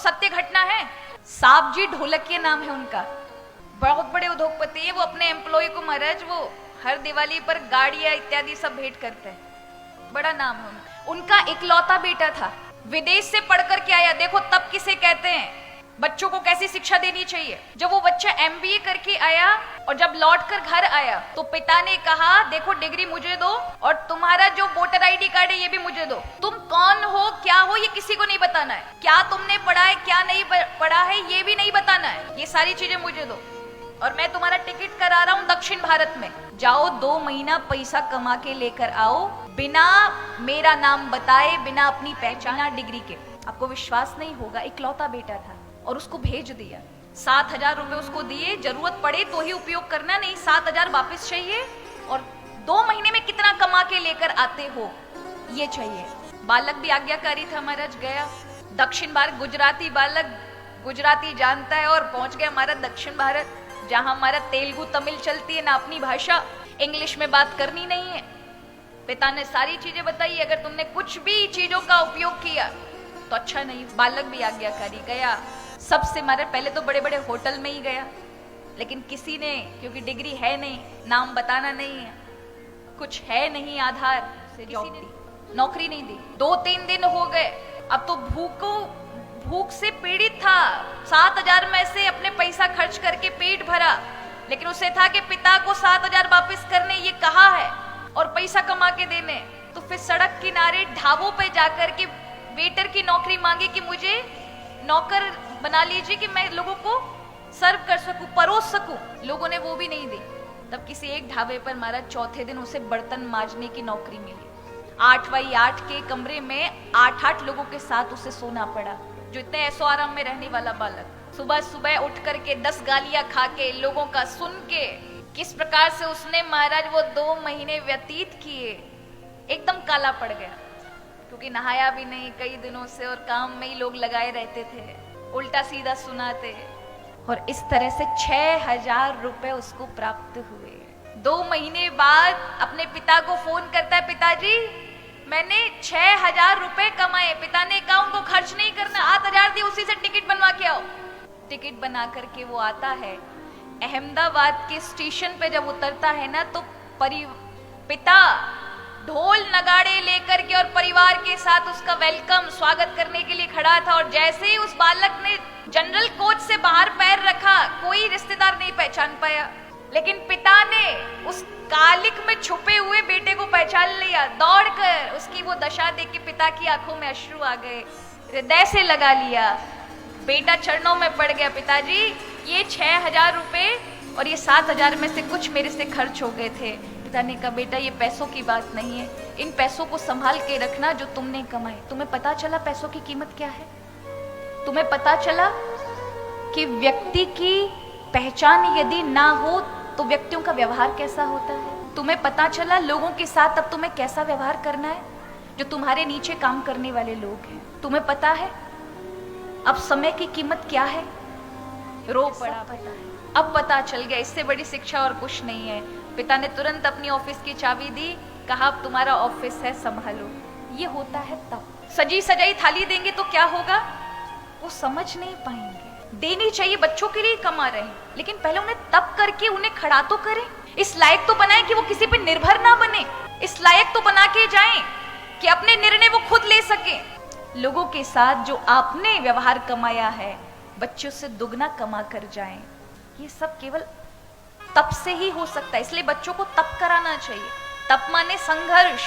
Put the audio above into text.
सत्य घटना है। साहब जी ढोलकिया नाम है उनका, बहुत बड़े उद्योगपति है। वो अपने एम्प्लॉय को महाराज वो हर दिवाली पर गाड़ियां इत्यादि सब भेंट करते हैं, बड़ा नाम है उनका। उनका इकलौता बेटा था, विदेश से पढ़ कर के आया। देखो तब किसे कहते हैं बच्चों को कैसी शिक्षा देनी चाहिए। जब वो बच्चा एमबीए करके आया और जब लौट कर घर आया तो पिता ने कहा देखो डिग्री मुझे दो और तुम्हारा जो वोटर आईडी कार्ड है ये भी मुझे दो। तुम कौन हो क्या हो ये किसी को नहीं बताना है, क्या तुमने पढ़ा है क्या नहीं पढ़ा है ये भी नहीं बताना है, ये सारी चीजें मुझे दो। और मैं तुम्हारा टिकट करा रहा हूँ दक्षिण भारत में, जाओ 2 महीना पैसा कमा के लेकर आओ, बिना मेरा नाम बताए, बिना अपनी पहचान, डिग्री के। आपको विश्वास नहीं होगा, इकलौता बेटा था और उसको भेज दिया। 7,000 रुपए उसको दिए, जरूरत पड़े तो ही उपयोग करना, नहीं 7,000 वापस चाहिए। और 2 महीने में कितना कमा के लेकर आते हो ये चाहिए। बालक भी आज्ञाकारी था महाराज, गया दक्षिण भारत, गुजराती बालक गुजराती जानता है और पहुंच गया हमारा दक्षिण भारत, जहां हमारा तेलुगु तमिल चलती है ना, अपनी भाषा, इंग्लिश में बात करनी नहीं है। पिता ने सारी चीजें बताई, अगर तुमने कुछ भी चीजों का उपयोग किया तो अच्छा नहीं। बालक भी आज्ञाकारी, गया सबसे मारे, पहले तो बड़े बड़े होटल में ही गया, लेकिन किसी ने, क्योंकि डिग्री है नहीं, नाम बताना नहीं है, कुछ है नहीं आधार से, किसी ने नौकरी नहीं दी। 2-3 दिन हो गए, अब तो भूख से पीड़ित था। 7,000 में से अपने पैसा खर्च करके पेट भरा, लेकिन उसे था कि पिता को 7,000 वापस करने ये कहा है और पैसा कमा के देने। तो फिर सड़क किनारे ढाबों पे जाकर के वेटर की नौकरी मांगी कि मुझे नौकर बना लीजिए कि मैं लोगों को सर्व कर सकूं, परोस सकूं। लोगों ने वो भी नहीं दी। तब किसी एक ढाबे पर मारा, चौथे दिन उसे बर्तन मांजने की नौकरी मिली। 8x8 के कमरे में 8-8 लोगों के साथ उसे सोना पड़ा, जो इतने ऐसो आराम में रहने वाला बालक। सुबह सुबह उठ करके 10 गालियां खा के, लोगों का सुन के, किस प्रकार से उसने महाराज वो 2 महीने व्यतीत किए। एकदम काला पड़ गया, क्योंकि नहाया भी नहीं कई दिनों से और काम में ही लोग लगाए रहते थे, उल्टा सीधा सुनाते। और इस तरह से 6,000 रुपए उसको प्राप्त हुए। 2 महीने बाद अपने पिता को फोन करता है, पिताजी मैंने 6,000 रुपए कमाए। पिता ने कहा उनको खर्च नहीं करना, 8,000 दिए, उसी से टिकट बनवा के आओ। टिकट बना करके वो आता है। अहमदाबाद के स्टेशन पे जब उतरता है ना, तो पिता ढोल नगाड़े लेकर के और परिवार के साथ उसका वेलकम, स्वागत करने के लिए खड़ा था। और जैसे ही उस बालक ने जनरल कोच से बाहर पैर रखा, कोई रिश्तेदार नहीं पहचान पाया, लेकिन पिता ने उस कालिक में छुपे हुए बेटे को पहचान लिया। दौड़कर उसकी वो दशा देख के पिता की आंखों में अश्रु आ गए, हृदय से लगा लिया। बेटा चरणों में पड़ गया, पिताजी ये 6,000 रुपए और ये 7,000 में से कुछ मेरे से खर्च हो गए थे। पिता ने कहा बेटा ये पैसों की बात नहीं है, इन पैसों को संभाल के रखना जो तुमने कमाए। तुम्हें पता चला पैसों की कीमत क्या है? तुम्हें पता चला कि व्यक्ति की पहचान यदि ना हो तो व्यक्तियों का व्यवहार कैसा होता है? तुम्हें पता चला लोगों के साथ अब तुम्हें कैसा व्यवहार करना है जो तुम्हारे नीचे काम करने वाले लोग हैं? तुम्हें पता है अब समय की कीमत क्या है? रो पड़ा, पता है, अब पता चल गया। इससे बड़ी शिक्षा और कुछ नहीं है। पिता ने तुरंत अपनी ऑफिस की चाबी दी, कहा अब तुम्हारा ऑफिस है, संभालो। ये होता है तब। सजी सजाई थाली देंगे तो क्या होगा? वो समझ नहीं पाएंगे। देनी चाहिए, बच्चों के लिए कमा रहे हैं, लेकिन पहले उन्हें तब करके उन्हें खड़ा तो करें। इस लायक तो बनाए कि वो किसी पे निर्भर ना बने। इस लायक तो बना के जाएं कि अपने निर्णय वो खुद ले सके। लोगों के साथ जो आपने व्यवहार कमाया है, बच्चों से दुगना कमा कर जाएं। ये सब केवल तप से ही हो सकता है, इसलिए बच्चों को तप कराना चाहिए। तप माने संघर्ष,